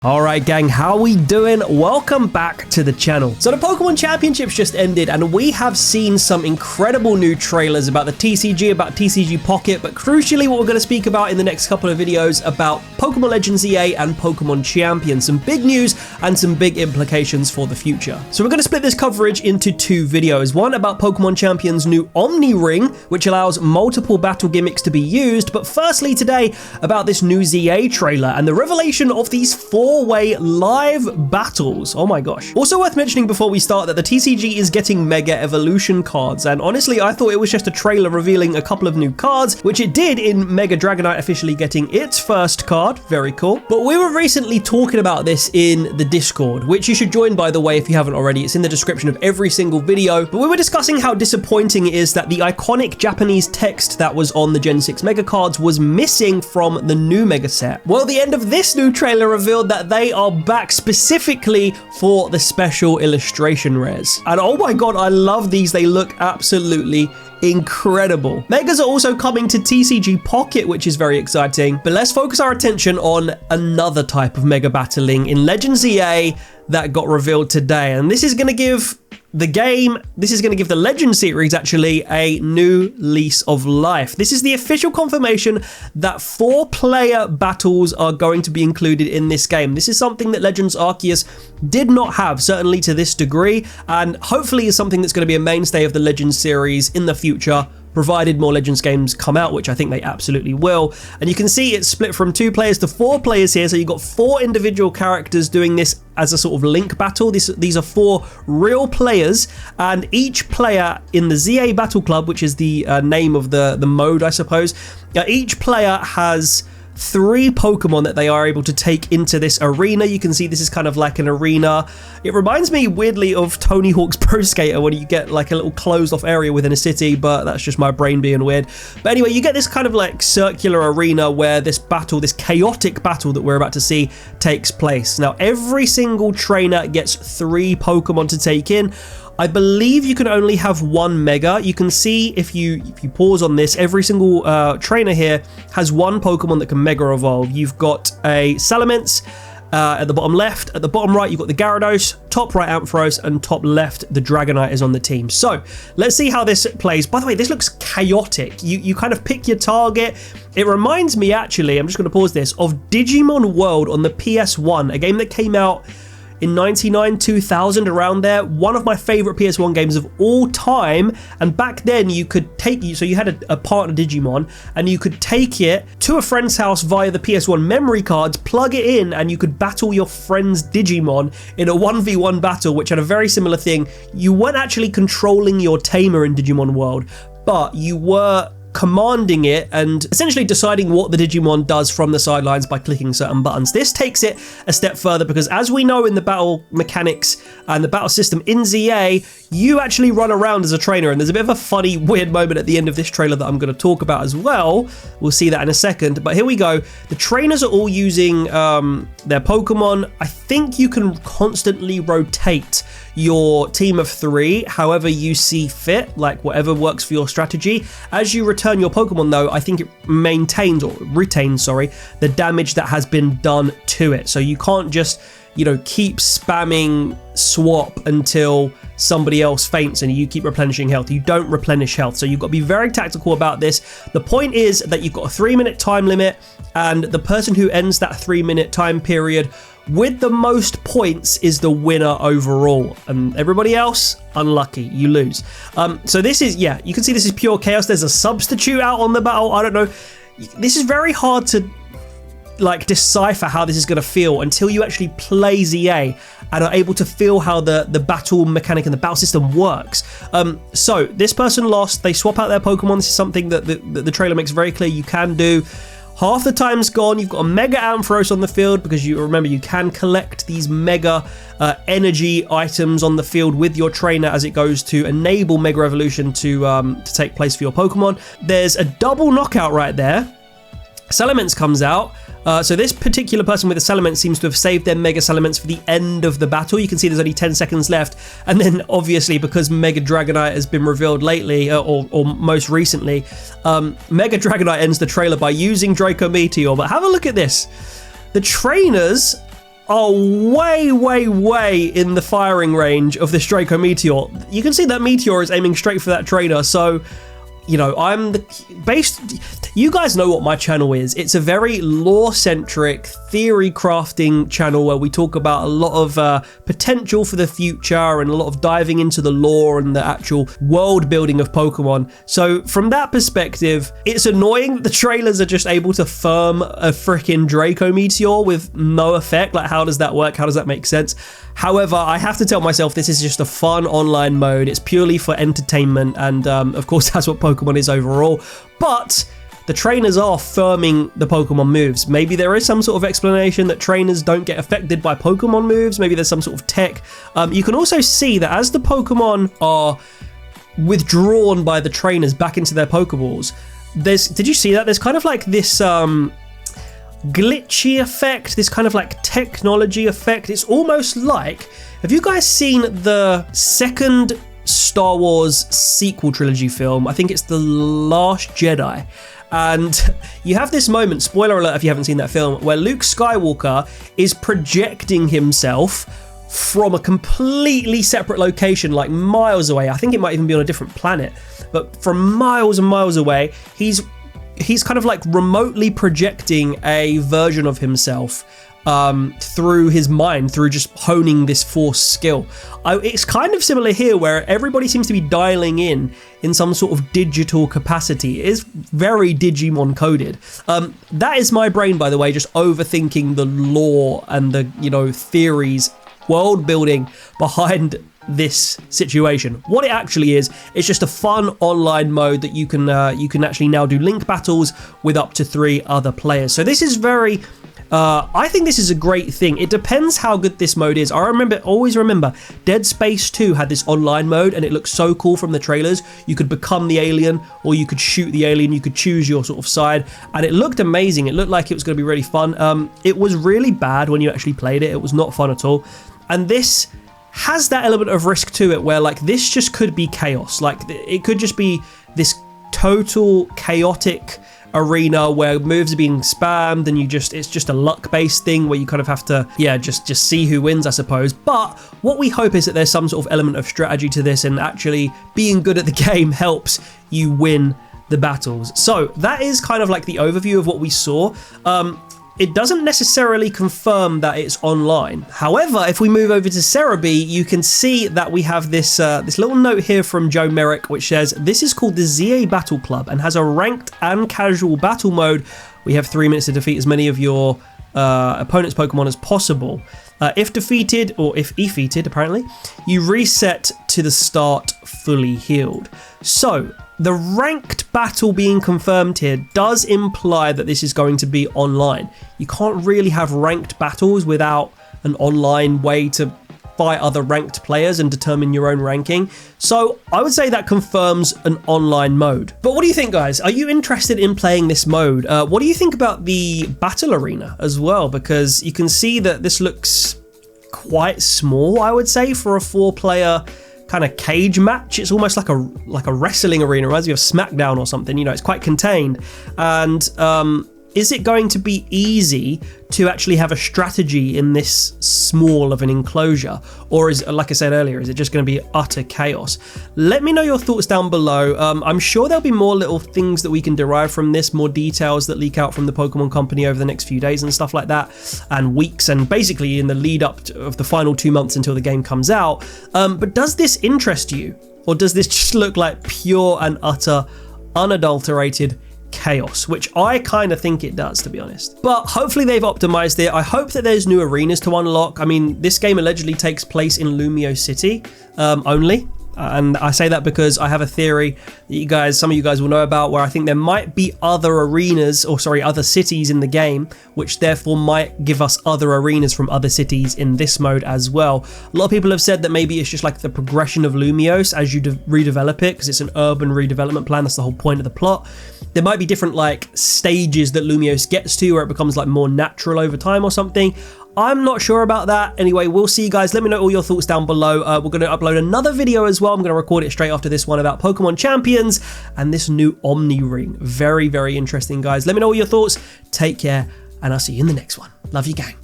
Alright gang, how we doing? Welcome back to the channel. So the Pokemon Championships just ended and we have seen some incredible new trailers about the TCG, about TCG Pocket, but crucially what we're going to speak about in the next couple of videos about Pokémon Legends Z-A and Pokémon Champion. Some big news and some big implications for the future. So we're going to split this coverage into two videos. One about Pokemon Champion's new Omni Ring, which allows multiple battle gimmicks to be used, but firstly today about this new Z-A trailer and the revelation of these four-way live battles. Oh my gosh. Also worth mentioning before we start that the TCG is getting Mega Evolution cards, and honestly I thought it was just a trailer revealing a couple of new cards, which it did in Mega Dragonite officially getting its first card. Very cool. But we were recently talking about this in the Discord, which you should join by the way if you haven't already. It's in the description of every single video. But we were discussing how disappointing it is that the iconic Japanese text that was on the Gen 6 Mega cards was missing from the new Mega set. Well, the end of this new trailer revealed that they are back specifically for the special illustration rares. And oh my god, I love these. They look absolutely incredible. Megas are also coming to TCG Pocket, which is very exciting. But let's focus our attention on another type of Mega battling in Legends Z-A that got revealed today. And this is going to give the game, this is going to give the Legend series actually a new lease of life. This is the official confirmation that 4-player battles are going to be included in this game. This is something that Legends Arceus did not have, certainly to this degree, and hopefully is something that's going to be a mainstay of the Legends series in the future, provided more Legends games come out, which I think they absolutely will. And you can see it's split from 2 players to 4 players here, so you've got 4 individual characters doing this as a sort of link battle. These are 4 real players, and each player in the Z-A Battle Club, which is the name of the mode, I suppose, each player has 3 Pokemon that they are able to take into this arena. You can see this is kind of like an arena. It reminds me weirdly of Tony Hawk's Pro Skater when you get like a little closed off area within a city, but that's just my brain being weird. But anyway, you get this kind of like circular arena where this battle, this chaotic battle that we're about to see takes place. Now, every single trainer gets 3 Pokemon to take in. I believe you can only have 1 Mega. You can see if you pause on this, every single trainer here has 1 Pokemon that can Mega Evolve. You've got a Salamence at the bottom left. At the bottom right, you've got the Gyarados. Top right, Ampharos, and top left, the Dragonite is on the team. So let's see how this plays. By the way, this looks chaotic. You kind of pick your target. It reminds me actually, I'm just going to pause this, of Digimon World on the PS1, a game that came out in 99, 2000, around there. One of my favorite PS1 games of all time. And back then you could take, so you had a partner Digimon and you could take it to a friend's house via the PS1 memory cards, plug it in, and you could battle your friend's Digimon in a 1v1 battle, which had a very similar thing. You weren't actually controlling your tamer in Digimon World, but you were commanding it and essentially deciding what the Digimon does from the sidelines by clicking certain buttons. This takes it a step further because, as we know in the battle mechanics and the battle system in Z-A, you actually run around as a trainer, and there's a bit of a funny, weird moment at the end of this trailer that I'm going to talk about as well. We'll see that in a second, but here we go. The trainers are all using their Pokemon. I think you can constantly rotate your team of 3 however you see fit, like whatever works for your strategy. As you return your Pokemon though, I think it maintains or retains, sorry, the damage that has been done to it. So you can't just, you know, keep spamming swap until somebody else faints and you keep replenishing health. You don't replenish health, so you've got to be very tactical about this. The point is that you've got a 3-minute time limit, and the person who ends that 3-minute time period with the most points is the winner overall, and everybody else, unlucky, you lose. So this is, yeah, you can see this is pure chaos. There's a substitute out on the battle. I don't know, this is very hard to like decipher how this is going to feel until you actually play Z-A and are able to feel how the battle mechanic and the battle system works. So this person lost, they swap out their Pokemon. This is something that the trailer makes very clear you can do. Half the time's gone. You've got a Mega Ampharos on the field because you remember you can collect these Mega energy items on the field with your trainer as it goes to enable Mega Evolution to take place for your Pokemon. There's a double knockout right there. Salamence comes out. So this particular person with the Salamence seems to have saved their Mega Salamence for the end of the battle. You can see there's only 10 seconds left. And then obviously because Mega Dragonite has been revealed lately, or most recently, Mega Dragonite ends the trailer by using Draco Meteor. But have a look at this. The trainers are way in the firing range of this Draco Meteor. You can see that Meteor is aiming straight for that trainer, so you know, you guys know what my channel is. It's a very lore-centric, theory-crafting channel where we talk about a lot of potential for the future and a lot of diving into the lore and the actual world building of Pokemon. So from that perspective, it's annoying that the trailers are just able to firm a freaking Draco Meteor with no effect. Like, how does that work? How does that make sense? However, I have to tell myself this is just a fun online mode. It's purely for entertainment, and of course that's what Pokemon is overall. But the trainers are firming the Pokemon moves. Maybe there is some sort of explanation that trainers don't get affected by Pokemon moves. Maybe there's some sort of tech. You can also see that as the Pokemon are withdrawn by the trainers back into their Pokeballs, did you see that? There's kind of like this glitchy effect, this kind of like technology effect. It's almost like, have you guys seen the second Star Wars sequel trilogy film? I think it's The Last Jedi. And you have this moment, spoiler alert if you haven't seen that film, where Luke Skywalker is projecting himself from a completely separate location, like miles away. I think it might even be on a different planet, but from miles and miles away, he's kind of like remotely projecting a version of himself through his mind, through just honing this force skill. It's kind of similar here, where everybody seems to be dialing in some sort of digital capacity. It is very Digimon coded. That is my brain, by the way, just overthinking the lore and the, you know, theories, world building behind this situation. What it actually is, it's just a fun online mode that you can actually now do link battles with up to 3 other players. So this is very I think this is a great thing. It depends how good this mode is. Always remember, Dead Space 2 had this online mode and it looked so cool from the trailers. You could become the alien or you could shoot the alien. You could choose your sort of side and it looked amazing. It looked like it was going to be really fun. It was really bad when you actually played it. It was not fun at all. And this has that element of risk to it where like this just could be chaos. Like it could just be this total chaotic arena where moves are being spammed and it's just a luck-based thing where you kind of have to just see who wins, I suppose. But what we hope is that there's some sort of element of strategy to this, and actually being good at the game helps you win the battles. So that is kind of like the overview of what we saw. It doesn't necessarily confirm that it's online. However, if we move over to Cerebi, you can see that we have this little note here from Joe Merrick, which says, this is called the Z-A Battle Club and has a ranked and casual battle mode. We have 3 minutes to defeat as many of your opponent's Pokemon as possible. If defeated, or if defeated, apparently, you reset to the start fully healed. So, the ranked battle being confirmed here does imply that this is going to be online. You can't really have ranked battles without an online way to fight other ranked players and determine your own ranking. So I would say that confirms an online mode. But what do you think, guys? Are you interested in playing this mode? What do you think about the battle arena as well? Because you can see that this looks quite small, I would say, for a 4-player kind of cage match. It's almost like a wrestling arena, reminds me of SmackDown or something. You know, it's quite contained. And is it going to be easy to actually have a strategy in this small of an enclosure? Or is, like I said earlier, is it just going to be utter chaos? Let me know your thoughts down below. I'm sure there'll be more little things that we can derive from this, more details that leak out from the Pokemon Company over the next few days and stuff like that, and weeks, and basically in the lead up of the final 2 months until the game comes out. But does this interest you? Or does this just look like pure and utter, unadulterated chaos, which I kind of think it does, to be honest. But hopefully they've optimized it. I hope that there's new arenas to unlock. I mean, this game allegedly takes place in Lumio City only. And I say that because I have a theory that some of you guys will know about, where I think there might be other arenas, or sorry, other cities in the game, which therefore might give us other arenas from other cities in this mode as well. A lot of people have said that maybe it's just like the progression of Lumios as you redevelop it, because it's an urban redevelopment plan. That's the whole point of the plot. There might be different like stages that Lumios gets to where it becomes like more natural over time or something. I'm not sure about that. Anyway, we'll see you guys. Let me know all your thoughts down below. We're going to upload another video as well. I'm going to record it straight after this one about Pokemon Champions and this new Omni Ring. Very, very interesting, guys. Let me know all your thoughts. Take care, and I'll see you in the next one. Love you, gang.